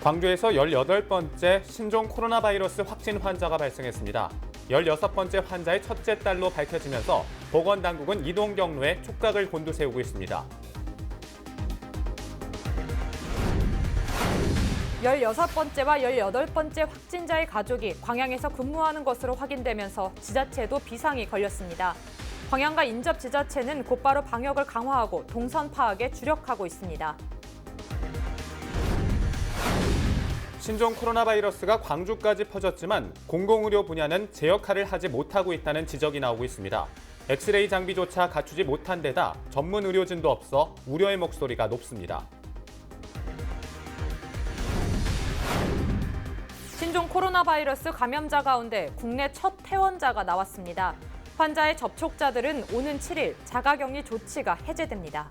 광주에서 18번째 신종 코로나 바이러스 확진 환자가 발생했습니다. 16번째 환자의 첫째 딸로 밝혀지면서 보건당국은 이동 경로에 촉각을 곤두세우고 있습니다. 16번째와 18번째 확진자의 가족이 광양에서 근무하는 것으로 확인되면서 지자체도 비상이 걸렸습니다. 광양과 인접 지자체는 곧바로 방역을 강화하고 동선 파악에 주력하고 있습니다. 신종 코로나 바이러스가 광주까지 퍼졌지만 공공의료 분야는 제 역할을 하지 못하고 있다는 지적이 나오고 있습니다. 엑스레이 장비조차 갖추지 못한 데다 전문 의료진도 없어 우려의 목소리가 높습니다. 신종 코로나 바이러스 감염자 가운데 국내 첫 퇴원자가 나왔습니다. 환자의 접촉자들은 오는 7일 자가격리 조치가 해제됩니다.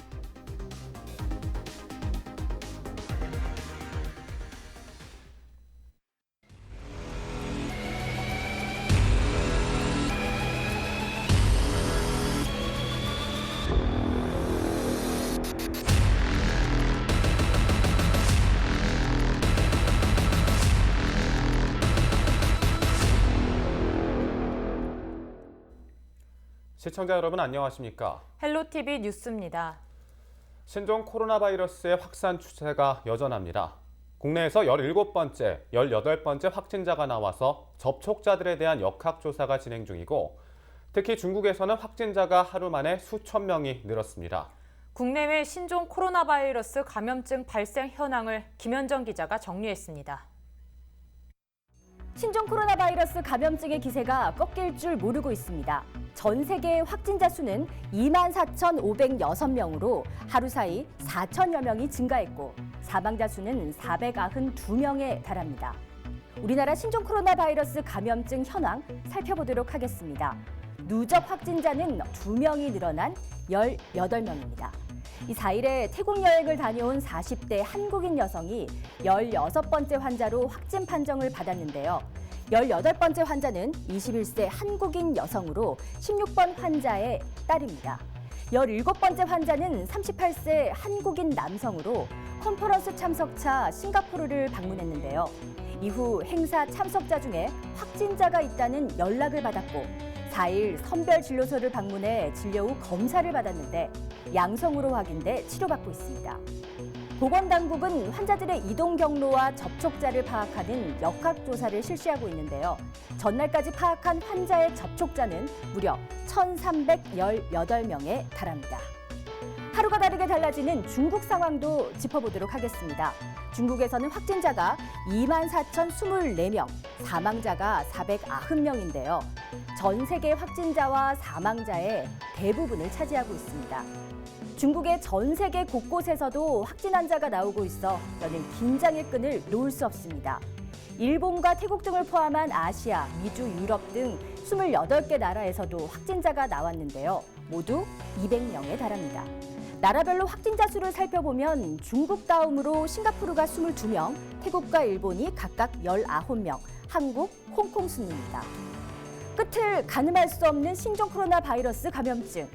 시청자 여러분 안녕하십니까? 헬로티비 뉴스입니다. 신종 코로나 바이러스의 확산 추세가 여전합니다. 국내에서 17번째, 18번째 확진자가 나와서 접촉자들에 대한 역학조사가 진행 중이고 특히 중국에서는 확진자가 하루 만에 수천 명이 늘었습니다. 국내외 신종 코로나 바이러스 감염증 발생 현황을 김현정 기자가 정리했습니다. 신종 코로나 바이러스 감염증의 기세가 꺾일 줄 모르고 있습니다. 전 세계 확진자 수는 24,506명으로 하루 사이 4천여 명이 증가했고 사망자 수는 492명에 달합니다. 우리나라 신종 코로나 바이러스 감염증 현황 살펴보도록 하겠습니다. 누적 확진자는 2명이 늘어난 18명입니다. 이 4일에 태국 여행을 다녀온 40대 한국인 여성이 16번째 환자로 확진 판정을 받았는데요. 18번째 환자는 21세 한국인 여성으로 16번 환자의 딸입니다. 17번째 환자는 38세 한국인 남성으로 컨퍼런스 참석차 싱가포르를 방문했는데요. 이후 행사 참석자 중에 확진자가 있다는 연락을 받았고 4일 선별진료소를 방문해 진료 후 검사를 받았는데 양성으로 확인돼 치료받고 있습니다. 보건당국은 환자들의 이동 경로와 접촉자를 파악하는 역학조사를 실시하고 있는데요. 전날까지 파악한 환자의 접촉자는 무려 1,318명에 달합니다. 하루가 다르게 달라지는 중국 상황도 짚어보도록 하겠습니다. 중국에서는 확진자가 24,024명, 사망자가 490명인데요. 전 세계 확진자와 사망자의 대부분을 차지하고 있습니다. 중국의 전 세계 곳곳에서도 확진 환자가 나오고 있어 여는 긴장의 끈을 놓을 수 없습니다. 일본과 태국 등을 포함한 아시아, 미주, 유럽 등 28개 나라에서도 확진자가 나왔는데요. 모두 200명에 달합니다. 나라별로 확진자 수를 살펴보면 중국 다음으로 싱가포르가 22명, 태국과 일본이 각각 19명, 한국, 홍콩 순입니다. 끝을 가늠할 수 없는 신종 코로나 바이러스 감염증.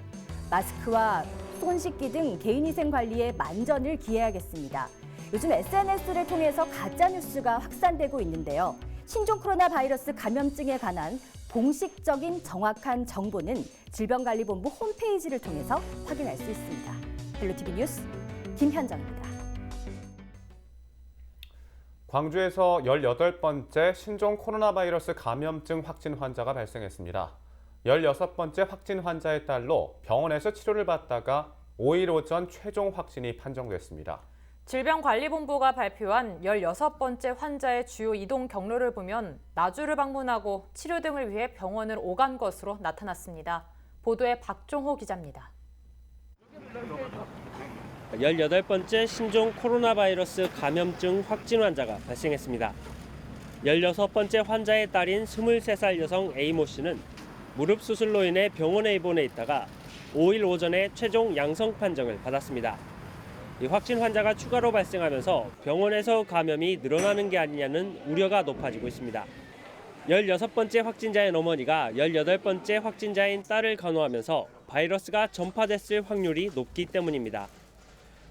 마스크와 손 씻기 등 개인위생 관리에 만전을 기해야겠습니다. 요즘 SNS를 통해서 가짜뉴스가 확산되고 있는데요. 신종 코로나 바이러스 감염증에 관한 공식적인 정확한 정보는 질병관리본부 홈페이지를 통해서 확인할 수 있습니다. 헬로티비 뉴스 김현정입니다. 광주에서 18번째 신종 코로나 바이러스 감염증 확진 환자가 발생했습니다. 16번째 확진 환자의 딸로 병원에서 치료를 받다가 5일 오전 최종 확진이 판정됐습니다. 질병관리본부가 발표한 16번째 환자의 주요 이동 경로를 보면 나주를 방문하고 치료 등을 위해 병원을 오간 것으로 나타났습니다. 보도에 박종호 기자입니다. 18번째 신종 코로나 바이러스 감염증 확진 환자가 발생했습니다. 16번째 환자의 딸인 23살 여성 A모 씨는 무릎 수술로 인해 병원에 입원해 있다가 5일 오전에 최종 양성 판정을 받았습니다. 이 확진 환자가 추가로 발생하면서 병원에서 감염이 늘어나는 게 아니냐는 우려가 높아지고 있습니다. 16번째 확진자의 어머니가 18번째 확진자인 딸을 간호하면서 바이러스가 전파됐을 확률이 높기 때문입니다.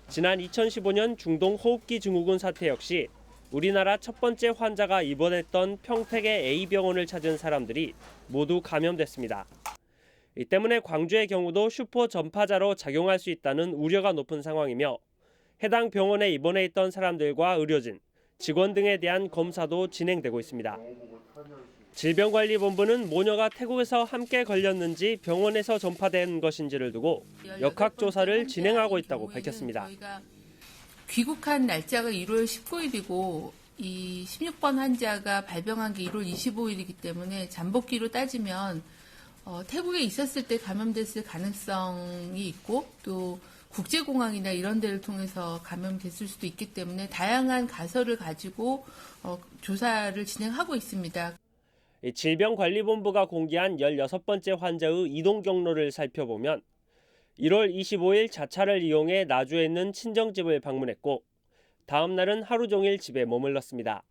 지난 2015년 중동 호흡기 증후군 사태 역시 우리나라 첫 번째 환자가 입원했던 평택의 A병원을 찾은 사람들이 모두 감염됐습니다. 이 때문에 광주의 경우도 슈퍼 전파자로 작용할 수 있다는 우려가 높은 상황이며 해당 병원에 입원해 있던 사람들과 의료진, 직원 등에 대한 검사도 진행되고 있습니다. 질병관리본부는 모녀가 태국에서 함께 걸렸는지 병원에서 전파된 것인지를 두고 역학조사를 진행하고 있다고 밝혔습니다. 저희가 귀국한 날짜가 1월 19일이고 이 16번 환자가 발병한 게 1월 25일이기 때문에 잠복기로 따지면 태국에 있었을 때 감염됐을 가능성이 있고 또 국제공항이나 이런 데를 통해서 감염됐을 수도 있기 때문에 다양한 가설을 가지고 조사를 진행하고 있습니다. 질병관리본부가 공개한 16번째 환자의 이동 경로를 살펴보면 1월 25일 자차를 이용해 나주에 있는 친정집을 방문했고 다음 날은 하루 종일 집에 머물렀습니다.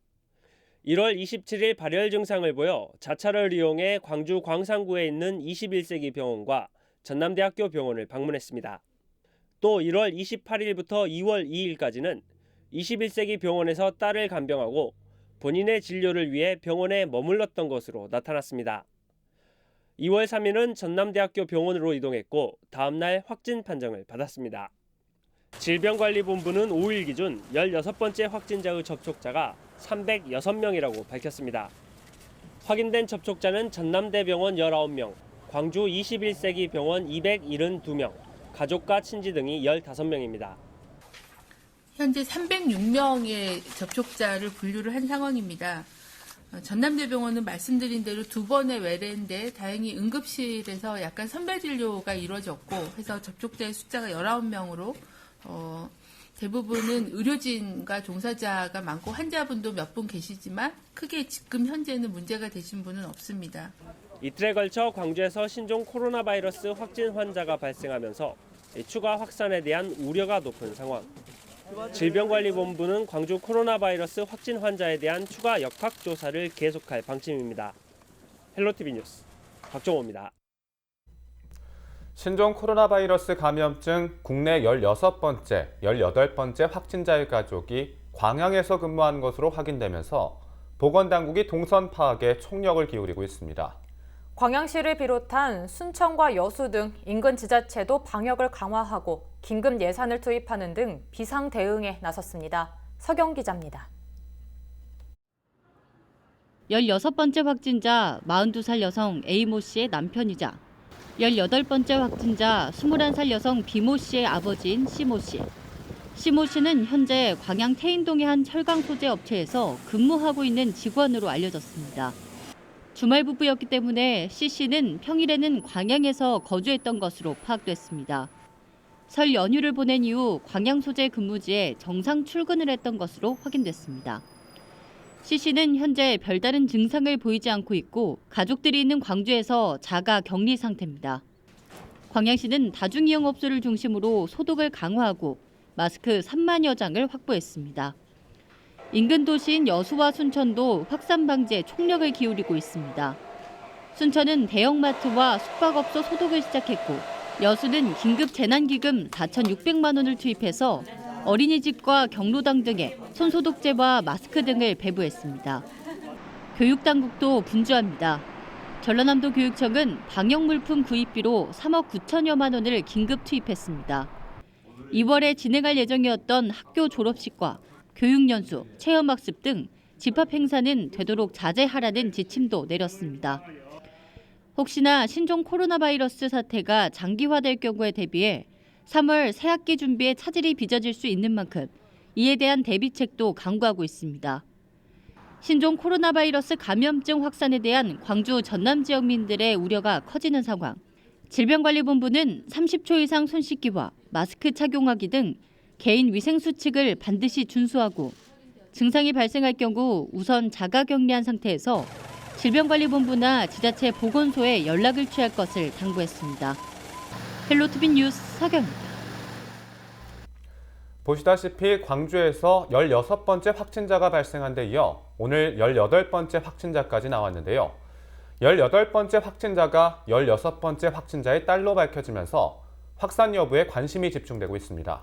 1월 27일 발열 증상을 보여 자차를 이용해 광주 광산구에 있는 21세기 병원과 전남대학교 병원을 방문했습니다. 또 1월 28일부터 2월 2일까지는 21세기 병원에서 딸을 간병하고 본인의 진료를 위해 병원에 머물렀던 것으로 나타났습니다. 2월 3일은 전남대학교 병원으로 이동했고 다음 날 확진 판정을 받았습니다. 질병관리본부는 5일 기준 16번째 확진자의 접촉자가 306명이라고 밝혔습니다. 확인된 접촉자는 전남대병원 19명, 광주 21세기 병원 272명, 가족과 친지 등이 15명입니다. 현재 306명의 접촉자를 분류를 한 상황입니다. 전남대병원은 말씀드린 대로 2번의 외래인데 다행히 응급실에서 약간 선별진료가 이루어졌고 해서 접촉자의 숫자가 19명으로 대부분은 의료진과 종사자가 많고 환자분도 몇 분 계시지만 크게 지금 현재는 문제가 되신 분은 없습니다. 이틀에 걸쳐 광주에서 신종 코로나 바이러스 확진 환자가 발생하면서 추가 확산에 대한 우려가 높은 상황. 질병관리본부는 광주 코로나 바이러스 확진 환자에 대한 추가 역학조사를 계속할 방침입니다. 헬로티비 뉴스 박정호입니다. 신종 코로나 바이러스 감염증 국내 16번째, 18번째 확진자의 가족이 광양에서 근무하는 것으로 확인되면서 보건당국이 동선 파악에 총력을 기울이고 있습니다. 광양시를 비롯한 순천과 여수 등 인근 지자체도 방역을 강화하고 긴급 예산을 투입하는 등 비상 대응에 나섰습니다. 서경 기자입니다. 16번째 확진자 42살 여성 A모 씨의 남편이자 18번째 확진자 21살 여성 B모 씨의 아버지인 C모 씨. C모 씨는 현재 광양 태인동의 한 철강 소재 업체에서 근무하고 있는 직원으로 알려졌습니다. 주말 부부였기 때문에 C 씨는 평일에는 광양에서 거주했던 것으로 파악됐습니다. 설 연휴를 보낸 이후 광양 소재 근무지에 정상 출근을 했던 것으로 확인됐습니다. C 씨는 현재 별다른 증상을 보이지 않고 있고 가족들이 있는 광주에서 자가 격리 상태입니다. 광양시는 다중이용업소를 중심으로 소독을 강화하고 마스크 3만여 장을 확보했습니다. 인근 도시인 여수와 순천도 확산 방지에 총력을 기울이고 있습니다. 순천은 대형마트와 숙박업소 소독을 시작했고 여수는 긴급 재난기금 4,600만 원을 투입해서 어린이집과 경로당 등에 손소독제와 마스크 등을 배부했습니다. 교육당국도 분주합니다. 전라남도 교육청은 방역물품 구입비로 3억 9천여만 원을 긴급 투입했습니다. 2월에 진행할 예정이었던 학교 졸업식과 교육연수, 체험학습 등 집합행사는 되도록 자제하라는 지침도 내렸습니다. 혹시나 신종 코로나 바이러스 사태가 장기화될 경우에 대비해 3월 새학기 준비에 차질이 빚어질 수 있는 만큼 이에 대한 대비책도 강구하고 있습니다. 신종 코로나 바이러스 감염증 확산에 대한 광주 전남 지역민들의 우려가 커지는 상황. 질병관리본부는 30초 이상 손 씻기와 마스크 착용하기 등 개인 위생 수칙을 반드시 준수하고 증상이 발생할 경우 우선 자가격리한 상태에서 질병관리본부나 지자체 보건소에 연락을 취할 것을 당부했습니다. 헬로티비 뉴스 서경입니다. 보시다시피 광주에서 16번째 확진자가 발생한 데 이어 오늘 18번째 확진자까지 나왔는데요. 18번째 확진자가 16번째 확진자의 딸로 밝혀지면서 확산 여부에 관심이 집중되고 있습니다.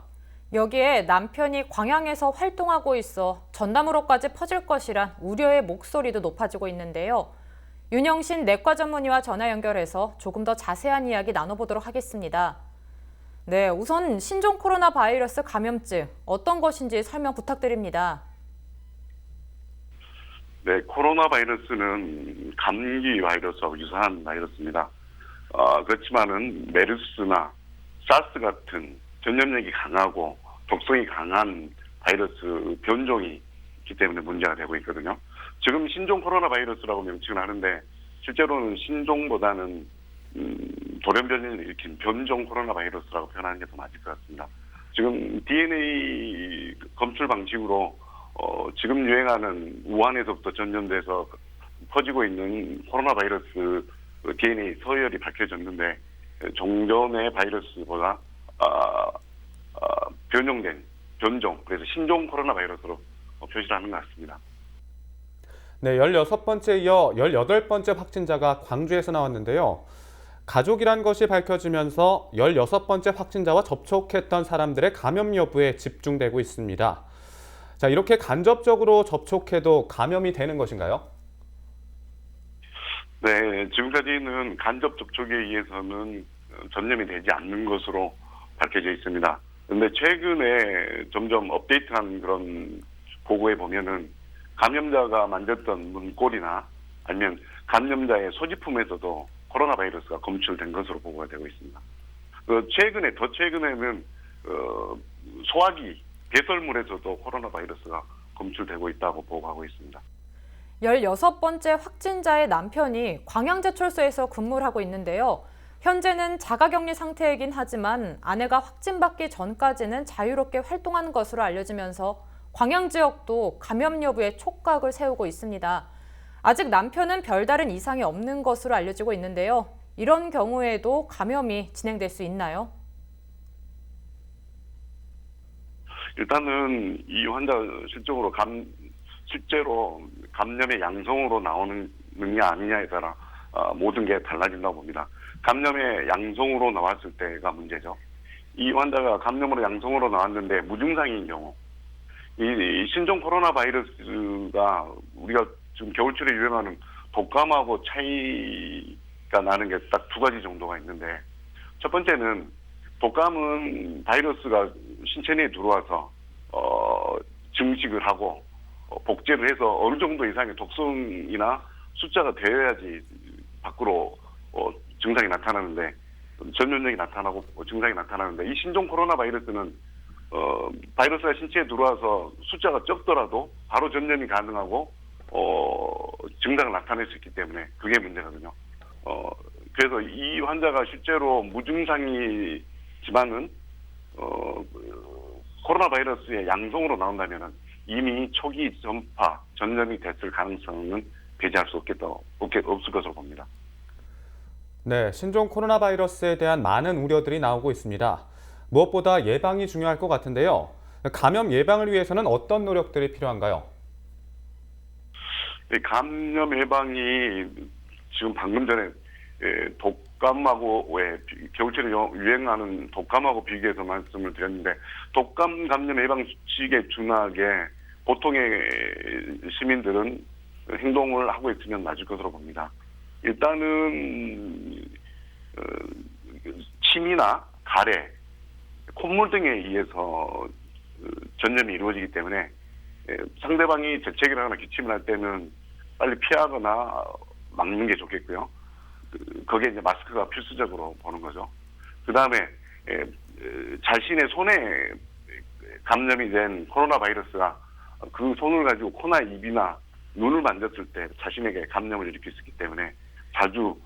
여기에 남편이 광양에서 활동하고 있어 전남으로까지 퍼질 것이란 우려의 목소리도 높아지고 있는데요. 윤영신 내과 전문의와 전화 연결해서 조금 더 자세한 이야기 나눠보도록 하겠습니다. 네, 우선 신종 코로나 바이러스 감염증 어떤 것인지 설명 부탁드립니다. 네, 코로나 바이러스는 감기 바이러스하고 유사한 바이러스입니다. 그렇지만은 메르스나 사스 같은 전염력이 강하고 독성이 강한 바이러스 변종이 있기 때문에 문제가 되고 있거든요. 지금 신종 코로나 바이러스라고 명칭을 하는데 실제로는 신종보다는 돌연변이를 일으킨 변종 코로나 바이러스라고 표현하는 게 더 맞을 것 같습니다. 지금 DNA 검출 방식으로 지금 유행하는 우한에서부터 전염돼서 퍼지고 있는 코로나 바이러스 DNA 서열이 밝혀졌는데 종전의 바이러스보다 변종된 변종, 그래서 신종 코로나 바이러스로 표시를 하는 것 같습니다. 네, 16번째 이어 18번째 확진자가 광주에서 나왔는데요. 가족이란 것이 밝혀지면서 16번째 확진자와 접촉했던 사람들의 감염 여부에 집중되고 있습니다. 자, 이렇게 간접적으로 접촉해도 감염이 되는 것인가요? 네, 지금까지는 간접 접촉에 의해서는 전염이 되지 않는 것으로 밝혀져 있습니다. 그런데 최근에 점점 업데이트한 그런 보고에 보면은 감염자가 만졌던 문고리나 아니면 감염자의 소지품에서도 코로나 바이러스가 검출된 것으로 보고가 되고 있습니다. 더 최근에는 소화기, 배설물에서도 코로나 바이러스가 검출되고 있다고 보고하고 있습니다. 16번째 확진자의 남편이 광양제철소에서 근무를 하고 있는데요. 현재는 자가격리 상태이긴 하지만 아내가 확진받기 전까지는 자유롭게 활동하는 것으로 알려지면서 광양 지역도 감염 여부에 촉각을 세우고 있습니다. 아직 남편은 별다른 이상이 없는 것으로 알려지고 있는데요. 이런 경우에도 감염이 진행될 수 있나요? 일단은 이 환자 실제로 감염의 양성으로 나오느냐 아니냐에 따라 모든 게 달라진다고 봅니다. 감염의 양성으로 나왔을 때가 문제죠. 이 환자가 감염으로 양성으로 나왔는데 무증상인 경우, 이 신종 코로나 바이러스가 우리가 지금 겨울철에 유행하는 독감하고 차이가 나는 게 딱 두 가지 정도가 있는데, 첫 번째는 독감은 바이러스가 신체 내에 들어와서 증식을 하고 복제를 해서 어느 정도 이상의 독성이나 숫자가 되어야지 밖으로 증상이 나타나는데, 전염력이 나타나고 증상이 나타나는데, 이 신종 코로나 바이러스는 바이러스가 신체에 들어와서 숫자가 적더라도 바로 전염이 가능하고 증상을 나타낼 수 있기 때문에 그게 문제거든요. 그래서 이 환자가 실제로 무증상이지만은 코로나 바이러스의 양성으로 나온다면은 이미 초기 전파 전염이 됐을 가능성은 배제할 수 없을 것으로 봅니다. 네, 신종 코로나 바이러스에 대한 많은 우려들이 나오고 있습니다. 무엇보다 예방이 중요할 것 같은데요. 감염 예방을 위해서는 어떤 노력들이 필요한가요? 감염 예방이 지금 방금 전에 독감하고 겨울철에 유행하는 독감하고 비교해서 말씀을 드렸는데, 독감 감염 예방 수칙에 준하게 보통의 시민들은 행동을 하고 있으면 맞을 것으로 봅니다. 일단은 침이나 가래, 콧물 등에 의해서 전염이 이루어지기 때문에 상대방이 재채기를 하거나 기침을 할 때는 빨리 피하거나 막는 게 좋겠고요. 거기에 이제 마스크가 필수적으로 보는 거죠. 그 다음에 자신의 손에 감염이 된 코로나 바이러스가 그 손을 가지고 코나 입이나 눈을 만졌을 때 자신에게 감염을 일으킬 수 있기 때문에 자주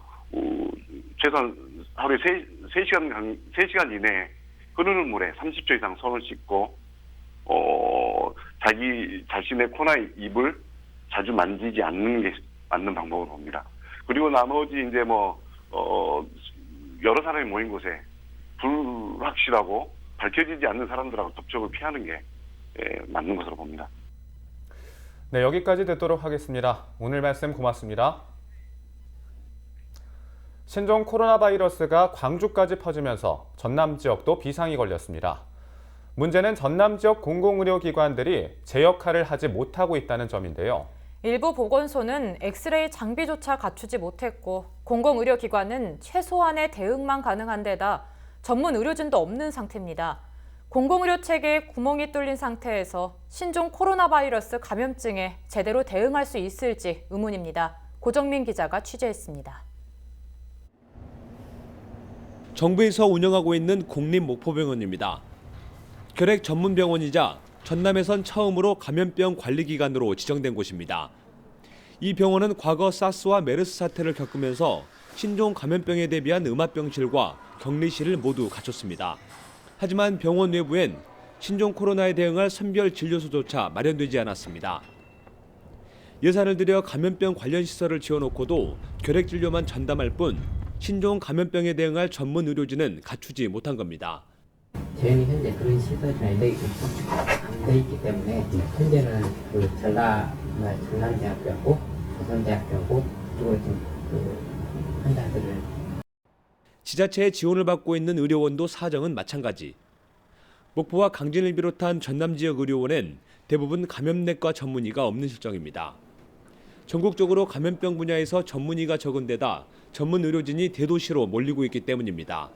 최소한 하루에 3시간 이내에 흐르는 물에 30초 이상 손을 씻고 자신의 코나 입을 자주 만지지 않는 게 맞는 방법으로 봅니다. 그리고 나머지 이제 여러 사람이 모인 곳에 불확실하고 밝혀지지 않는 사람들하고 접촉을 피하는 게 맞는 것으로 봅니다. 네, 여기까지 듣도록 하겠습니다. 오늘 말씀 고맙습니다. 신종 코로나 바이러스가 광주까지 퍼지면서 전남 지역도 비상이 걸렸습니다. 문제는 전남 지역 공공의료기관들이 제 역할을 하지 못하고 있다는 점인데요. 일부 보건소는 엑스레이 장비조차 갖추지 못했고 공공의료기관은 최소한의 대응만 가능한 데다 전문 의료진도 없는 상태입니다. 공공의료 체계에 구멍이 뚫린 상태에서 신종 코로나 바이러스 감염증에 제대로 대응할 수 있을지 의문입니다. 고정민 기자가 취재했습니다. 정부에서 운영하고 있는 국립목포병원입니다. 결핵 전문 병원이자 전남에선 처음으로 감염병 관리기관으로 지정된 곳입니다. 이 병원은 과거 사스와 메르스 사태를 겪으면서 신종 감염병에 대비한 음압병실과 격리실을 모두 갖췄습니다. 하지만 병원 내부엔 신종 코로나에 대응할 선별 진료소조차 마련되지 않았습니다. 예산을 들여 감염병 관련 시설을 지어놓고도 결핵 진료만 전담할 뿐 신종 감염병에 대응할 전문 의료진은 갖추지 못한 겁니다. 저희는 현재 그런 시설이 안 돼 있기 때문에 현재는 그 전남대학교하고 부산대학교하고 그리고 지금 환자들을 지자체의 지원을 받고 있는 의료원도 사정은 마찬가지. 목포와 강진을 비롯한 전남 지역 의료원엔 대부분 감염내과 전문의가 없는 실정입니다. 전국적으로 감염병 분야에서 전문의가 적은 데다 전문 의료진이 대도시로 몰리고 있기 때문입니다.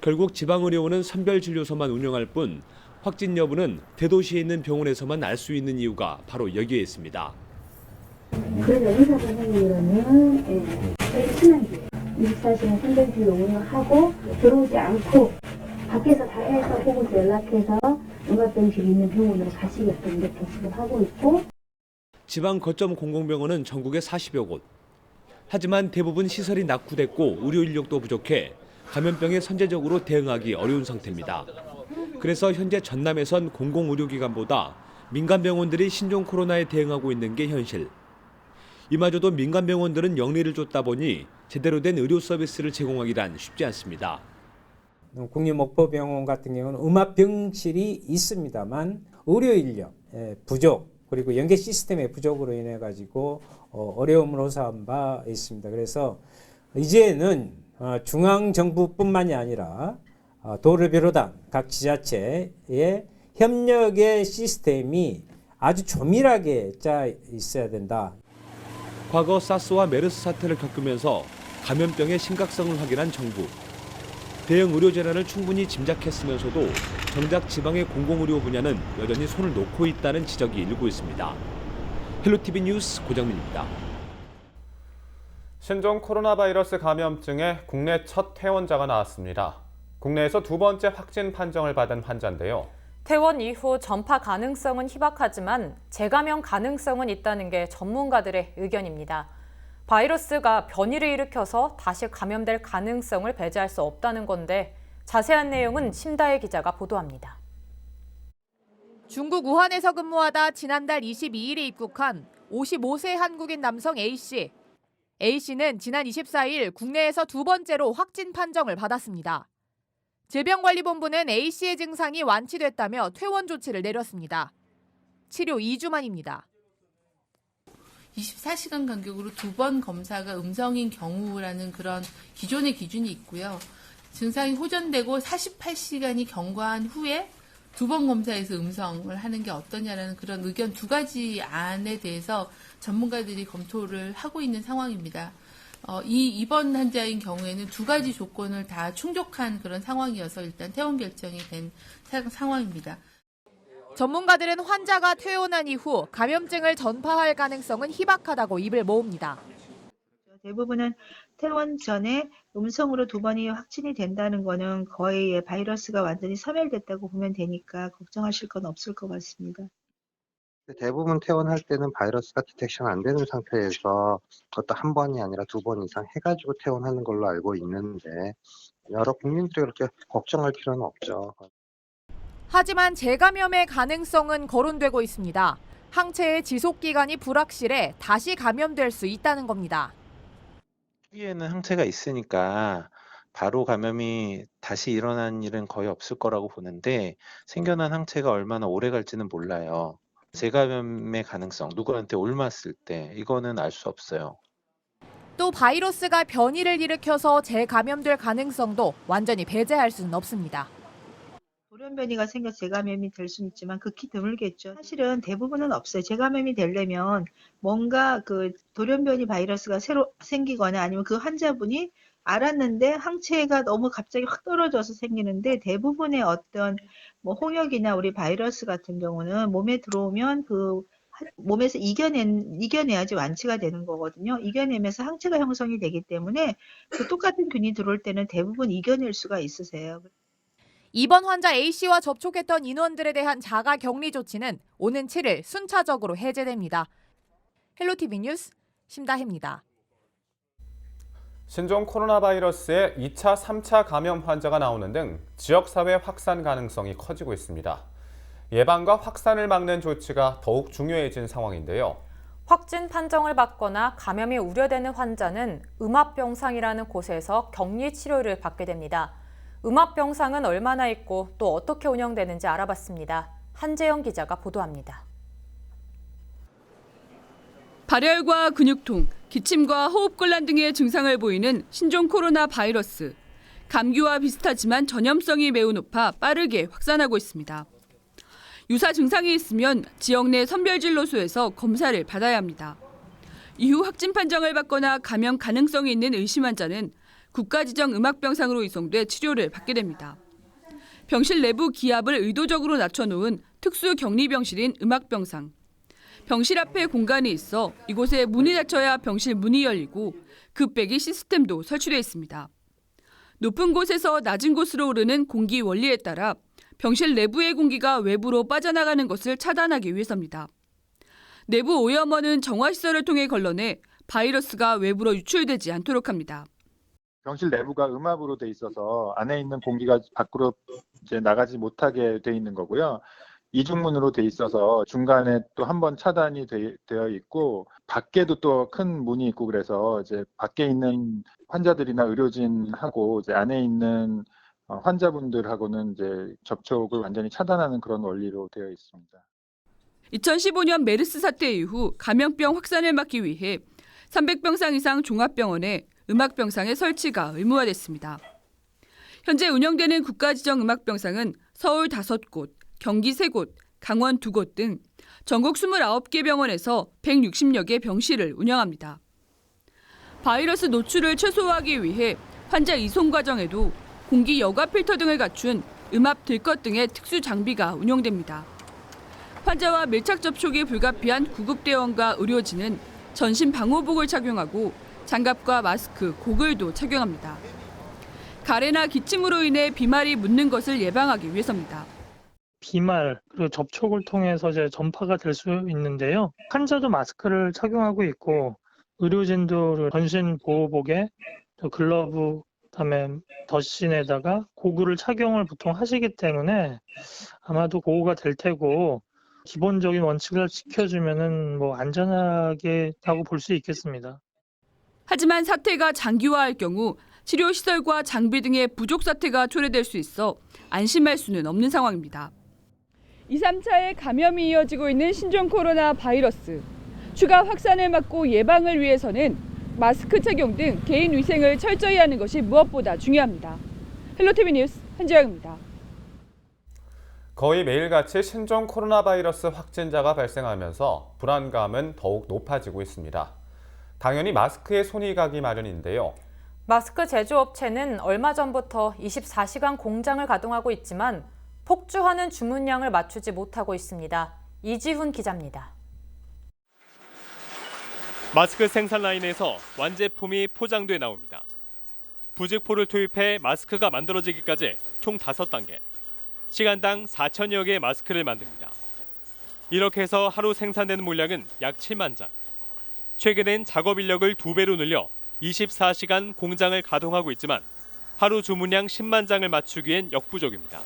결국 지방의료원은 선별진료소만 운영할 뿐 확진 여부는 대도시에 있는 병원에서만 알 수 있는 이유가 바로 여기에 있습니다. 그래서 의사 선생님이라면 친한 길 24시간 선별진료 운영하고 들어오지 않고 밖에서 다 해서 혹은 연락해서 음압병실 있는 병원으로 가시게끔 이렇게 지금 하고 있고 지방 거점 공공병원은 전국에 40여 곳. 하지만 대부분 시설이 낙후됐고 의료 인력도 부족해 감염병에 선제적으로 대응하기 어려운 상태입니다. 그래서 현재 전남에선 공공의료기관보다 민간병원들이 신종 코로나에 대응하고 있는 게 현실. 이마저도 민간병원들은 영리를 쫓다 보니 제대로 된 의료 서비스를 제공하기란 쉽지 않습니다. 국립목포병원 같은 경우는 음압병실이 있습니다만 의료 인력 부족 그리고 연계 시스템의 부족으로 인해 가지고 어려움을 호소한 바 있습니다. 그래서 이제는 중앙 정부뿐만이 아니라 도를 비롯한 각 지자체의 협력의 시스템이 아주 조밀하게 짜 있어야 된다. 과거 사스와 메르스 사태를 겪으면서 감염병의 심각성을 확인한 정부. 대형 의료 재난을 충분히 짐작했으면서도 정작 지방의 공공의료 분야는 여전히 손을 놓고 있다는 지적이 일고 있습니다. 헬로티비 뉴스 고정민입니다. 신종 코로나 바이러스 감염증에 국내 첫 퇴원자가 나왔습니다. 국내에서 두 번째 확진 판정을 받은 환자인데요. 퇴원 이후 전파 가능성은 희박하지만 재감염 가능성은 있다는 게 전문가들의 의견입니다. 바이러스가 변이를 일으켜서 다시 감염될 가능성을 배제할 수 없다는 건데 자세한 내용은 심다혜 기자가 보도합니다. 중국 우한에서 근무하다 지난달 22일에 입국한 55세 한국인 남성 A씨. A씨는 지난 24일 국내에서 두 번째로 확진 판정을 받았습니다. 질병관리본부는 A씨의 증상이 완치됐다며 퇴원 조치를 내렸습니다. 치료 2주 만입니다. 24시간 간격으로 두 번 검사가 음성인 경우라는 그런 기존의 기준이 있고요. 증상이 호전되고 48시간이 경과한 후에 두 번 검사에서 음성을 하는 게 어떠냐라는 그런 의견 두 가지 안에 대해서 전문가들이 검토를 하고 있는 상황입니다. 이 입원 환자인 경우에는 두 가지 조건을 다 충족한 그런 상황이어서 일단 퇴원 결정이 된 상황입니다. 전문가들은 환자가 퇴원한 이후 감염증을 전파할 가능성은 희박하다고 입을 모읍니다. 대부분은 퇴원 전에 음성으로 두 번이 확진이 된다는 거는 거의 바이러스가 완전히 소멸됐다고 보면 되니까 걱정하실 건 없을 것 같습니다. 대부분 퇴원할 때는 바이러스가 디텍션 안 되는 상태에서 그것도 한 번이 아니라 두 번 이상 해가지고 퇴원하는 걸로 알고 있는데 여러 국민들이 그렇게 걱정할 필요는 없죠. 하지만 재감염의 가능성은 거론되고 있습니다. 항체의 지속 기간이 불확실해 다시 감염될 수 있다는 겁니다. 초기에는 항체가 있으니까 바로 감염이 다시 일어나는 일은 거의 없을 거라고 보는데 생겨난 항체가 얼마나 오래 갈지는 몰라요. 재감염의 가능성, 누구한테 옮았을 때 이거는 알 수 없어요. 또 바이러스가 변이를 일으켜서 재감염될 가능성도 완전히 배제할 수는 없습니다. 돌연변이가 생겨 재감염이 될 수는 있지만 극히 드물겠죠. 사실은 대부분은 없어요. 재감염이 되려면 뭔가 그 돌연변이 바이러스가 새로 생기거나 아니면 그 환자분이 알았는데 항체가 너무 갑자기 확 떨어져서 생기는데 대부분의 어떤 뭐 홍역이나 우리 바이러스 같은 경우는 몸에 들어오면 그 몸에서 이겨내야지 완치가 되는 거거든요. 이겨내면서 항체가 형성이 되기 때문에 그 똑같은 균이 들어올 때는 대부분 이겨낼 수가 있으세요. 이번 환자 A씨와 접촉했던 인원들에 대한 자가 격리 조치는 오는 7일 순차적으로 해제됩니다. 헬로티비 뉴스 심다혜입니다. 신종 코로나 바이러스의 2차, 3차 감염 환자가 나오는 등 지역사회 확산 가능성이 커지고 있습니다. 예방과 확산을 막는 조치가 더욱 중요해진 상황인데요. 확진 판정을 받거나 감염이 우려되는 환자는 음압병상이라는 곳에서 격리 치료를 받게 됩니다. 음압병상은 얼마나 있고 또 어떻게 운영되는지 알아봤습니다. 한재영 기자가 보도합니다. 발열과 근육통, 기침과 호흡곤란 등의 증상을 보이는 신종 코로나 바이러스. 감기와 비슷하지만 전염성이 매우 높아 빠르게 확산하고 있습니다. 유사 증상이 있으면 지역 내 선별진료소에서 검사를 받아야 합니다. 이후 확진 판정을 받거나 감염 가능성이 있는 의심 환자는 국가지정 음압병상으로 이송돼 치료를 받게 됩니다. 병실 내부 기압을 의도적으로 낮춰놓은 특수 격리병실인 음압병상. 병실 앞에 공간이 있어 이곳에 문이 닫혀야 병실 문이 열리고 급배기 시스템도 설치되어 있습니다. 높은 곳에서 낮은 곳으로 오르는 공기 원리에 따라 병실 내부의 공기가 외부로 빠져나가는 것을 차단하기 위해서입니다. 내부 오염원은 정화시설을 통해 걸러내 바이러스가 외부로 유출되지 않도록 합니다. 병실 내부가 음압으로 돼 있어서 안에 있는 공기가 밖으로 이제 나가지 못하게 돼 있는 거고요. 이중문으로 돼 있어서 중간에 또 한 번 차단이 되어 있고 밖에도 또 큰 문이 있고 그래서 이제 밖에 있는 환자들이나 의료진하고 이제 안에 있는 환자분들하고는 이제 접촉을 완전히 차단하는 그런 원리로 되어 있습니다. 2015년 메르스 사태 이후 감염병 확산을 막기 위해 300병상 이상 종합병원에 음압병상의 설치가 의무화됐습니다. 현재 운영되는 국가지정 음압병상은 서울 5곳, 경기 3곳, 강원 2곳 등 전국 29개 병원에서 160여 개 병실을 운영합니다. 바이러스 노출을 최소화하기 위해 환자 이송 과정에도 공기 여과 필터 등을 갖춘 음압 들것 등의 특수 장비가 운용됩니다. 환자와 밀착 접촉이 불가피한 구급대원과 의료진은 전신 방호복을 착용하고 장갑과 마스크, 고글도 착용합니다. 가래나 기침으로 인해 비말이 묻는 것을 예방하기 위해서입니다. 비말 그리고 접촉을 통해서 이제 전파가 될 수 있는데요. 환자도 마스크를 착용하고 있고 의료진도 전신 보호복에 글러브 그다음에 덧신에다가 고글을 착용을 보통 하시기 때문에 아마도 보호가 될 테고 기본적인 원칙을 지켜주면은 뭐 안전하게라고 볼 수 있겠습니다. 하지만 사태가 장기화할 경우 치료시설과 장비 등의 부족 사태가 초래될 수 있어 안심할 수는 없는 상황입니다. 2, 3차의 감염이 이어지고 있는 신종 코로나 바이러스. 추가 확산을 막고 예방을 위해서는 마스크 착용 등 개인 위생을 철저히 하는 것이 무엇보다 중요합니다. 헬로티비 뉴스 한지영입니다. 거의 매일같이 신종 코로나 바이러스 확진자가 발생하면서 불안감은 더욱 높아지고 있습니다. 당연히 마스크에 손이 가기 마련인데요. 마스크 제조업체는 얼마 전부터 24시간 공장을 가동하고 있지만 폭주하는 주문량을 맞추지 못하고 있습니다. 이지훈 기자입니다. 마스크 생산 라인에서 완제품이 포장돼 나옵니다. 부직포를 투입해 마스크가 만들어지기까지 총 5단계. 시간당 4천여 개의 마스크를 만듭니다. 이렇게 해서 하루 생산되는 물량은 약 7만 장. 최근엔 작업 인력을 2배로 늘려 24시간 공장을 가동하고 있지만 하루 주문량 10만 장을 맞추기엔 역부족입니다.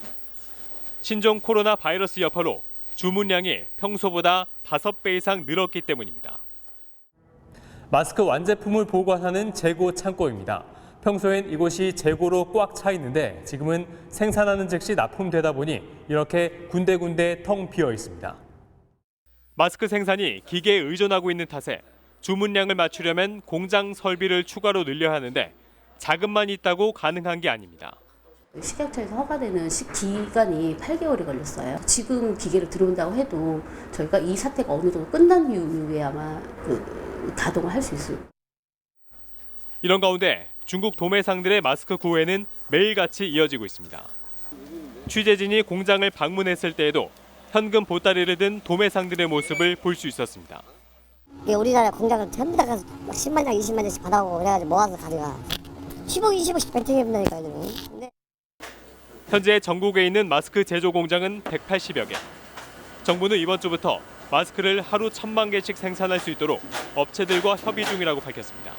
신종 코로나 바이러스 여파로 주문량이 평소보다 5배 이상 늘었기 때문입니다. 마스크 완제품을 보관하는 재고 창고입니다. 평소엔 이곳이 재고로 꽉 차 있는데 지금은 생산하는 즉시 납품되다 보니 이렇게 군데군데 텅 비어 있습니다. 마스크 생산이 기계에 의존하고 있는 탓에 주문량을 맞추려면 공장 설비를 추가로 늘려야 하는데 자금만 있다고 가능한 게 아닙니다. 식약처에서 허가되는 기간이 8개월이 걸렸어요. 지금 기계를 들어온다고 해도 저희가 이 사태가 어느 정도 끝난 이후에 아마 가동을 할 수 있을. 이런 가운데 중국 도매상들의 마스크 구애는 매일같이 이어지고 있습니다. 취재진이 공장을 방문했을 때에도 현금 보따리를 든 도매상들의 모습을 볼 수 있었습니다. 우리나라 공장을 전부 다 가서 10만 장, 20만 장씩 받아오고 그래가지고 모아서 가져가. 10억, 20억씩 벤팅해본다니까요. 현재 전국에 있는 마스크 제조 공장은 180여 개. 정부는 이번 주부터 마스크를 하루 1,000만 개씩 생산할 수 있도록 업체들과 협의 중이라고 밝혔습니다.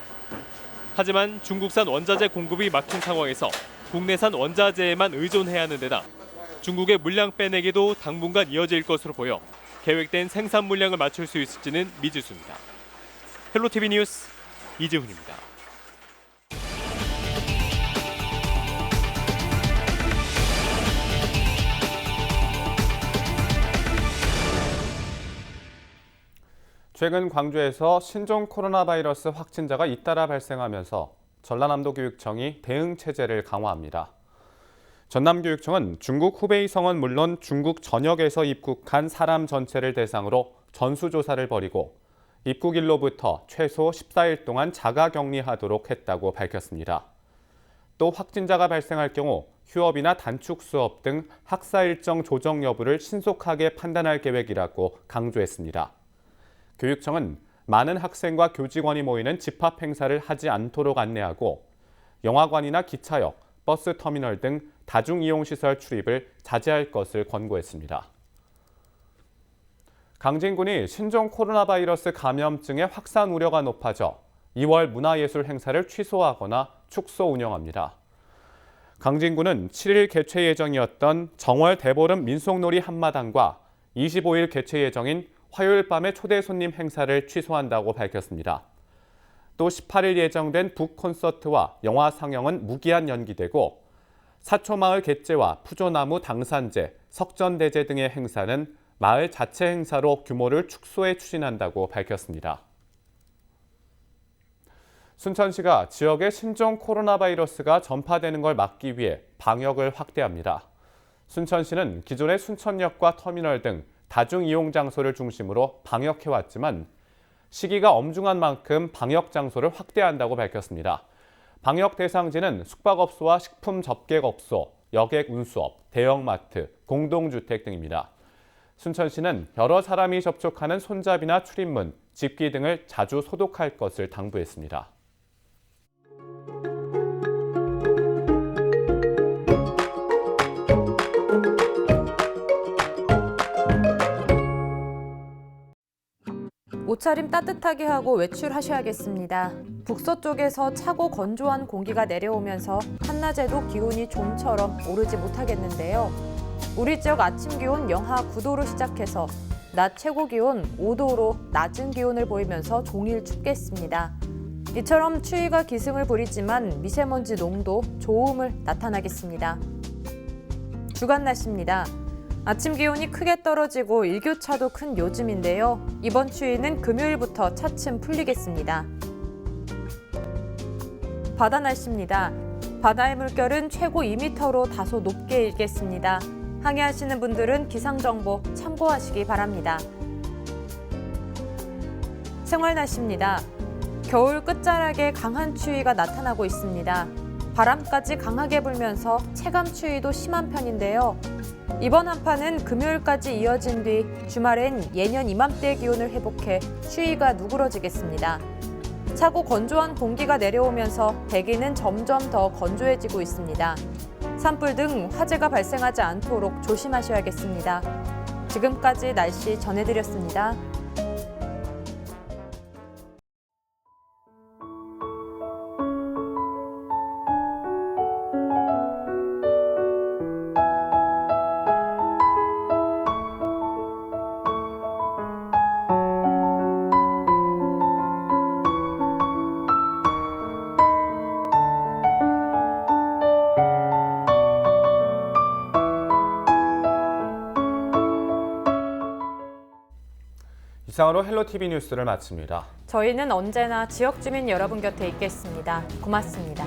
하지만 중국산 원자재 공급이 막힌 상황에서 국내산 원자재에만 의존해야 하는 데다 중국의 물량 빼내기도 당분간 이어질 것으로 보여 계획된 생산 물량을 맞출 수 있을지는 미지수입니다. 헬로티비 뉴스 이지훈입니다. 최근 광주에서 신종 코로나 바이러스 확진자가 잇따라 발생하면서 전라남도교육청이 대응 체제를 강화합니다. 전남교육청은 중국 후베이 성은 물론 중국 전역에서 입국한 사람 전체를 대상으로 전수조사를 벌이고 입국일로부터 최소 14일 동안 자가격리하도록 했다고 밝혔습니다. 또 확진자가 발생할 경우 휴업이나 단축 수업 등 학사 일정 조정 여부를 신속하게 판단할 계획이라고 강조했습니다. 교육청은 많은 학생과 교직원이 모이는 집합 행사를 하지 않도록 안내하고 영화관이나 기차역, 버스 터미널 등 다중이용시설 출입을 자제할 것을 권고했습니다. 강진군이 신종 코로나 바이러스 감염증의 확산 우려가 높아져 2월 문화예술 행사를 취소하거나 축소 운영합니다. 강진군은 7일 개최 예정이었던 정월 대보름 민속놀이 한마당과 25일 개최 예정인 화요일 밤의 초대 손님 행사를 취소한다고 밝혔습니다. 또 18일 예정된 북 콘서트와 영화 상영은 무기한 연기되고 사초마을 갯제와 푸조나무 당산제, 석전대제 등의 행사는 마을 자체 행사로 규모를 축소해 추진한다고 밝혔습니다. 순천시가 지역에 신종 코로나 바이러스가 전파되는 걸 막기 위해 방역을 확대합니다. 순천시는 기존의 순천역과 터미널 등 다중이용 장소를 중심으로 방역해왔지만 시기가 엄중한 만큼 방역 장소를 확대한다고 밝혔습니다. 방역 대상지는 숙박업소와 식품 접객업소, 여객 운수업, 대형마트, 공동주택 등입니다. 순천시는 여러 사람이 접촉하는 손잡이나 출입문, 집기 등을 자주 소독할 것을 당부했습니다. 옷차림 따뜻하게 하고 외출하셔야겠습니다. 북서쪽에서 차고 건조한 공기가 내려오면서 한낮에도 기온이 좀처럼 오르지 못하겠는데요. 우리 지역 아침 기온 영하 9도로 시작해서 낮 최고 기온 5도로 낮은 기온을 보이면서 종일 춥겠습니다. 이처럼 추위가 기승을 부리지만 미세먼지 농도 좋음을 나타나겠습니다. 주간 날씨입니다. 아침 기온이 크게 떨어지고 일교차도 큰 요즘인데요. 이번 추위는 금요일부터 차츰 풀리겠습니다. 바다 날씨입니다. 바다의 물결은 최고 2m로 다소 높게 일겠습니다. 항해하시는 분들은 기상정보 참고하시기 바랍니다. 생활 날씨입니다. 겨울 끝자락에 강한 추위가 나타나고 있습니다. 바람까지 강하게 불면서 체감 추위도 심한 편인데요. 이번 한파는 금요일까지 이어진 뒤 주말엔 예년 이맘때 기온을 회복해 추위가 누그러지겠습니다. 차고 건조한 공기가 내려오면서 대기는 점점 더 건조해지고 있습니다. 산불 등 화재가 발생하지 않도록 조심하셔야겠습니다. 지금까지 날씨 전해드렸습니다. 이상으로 헬로티비 뉴스를 마칩니다. 저희는 언제나 지역 주민 여러분 곁에 있겠습니다. 고맙습니다.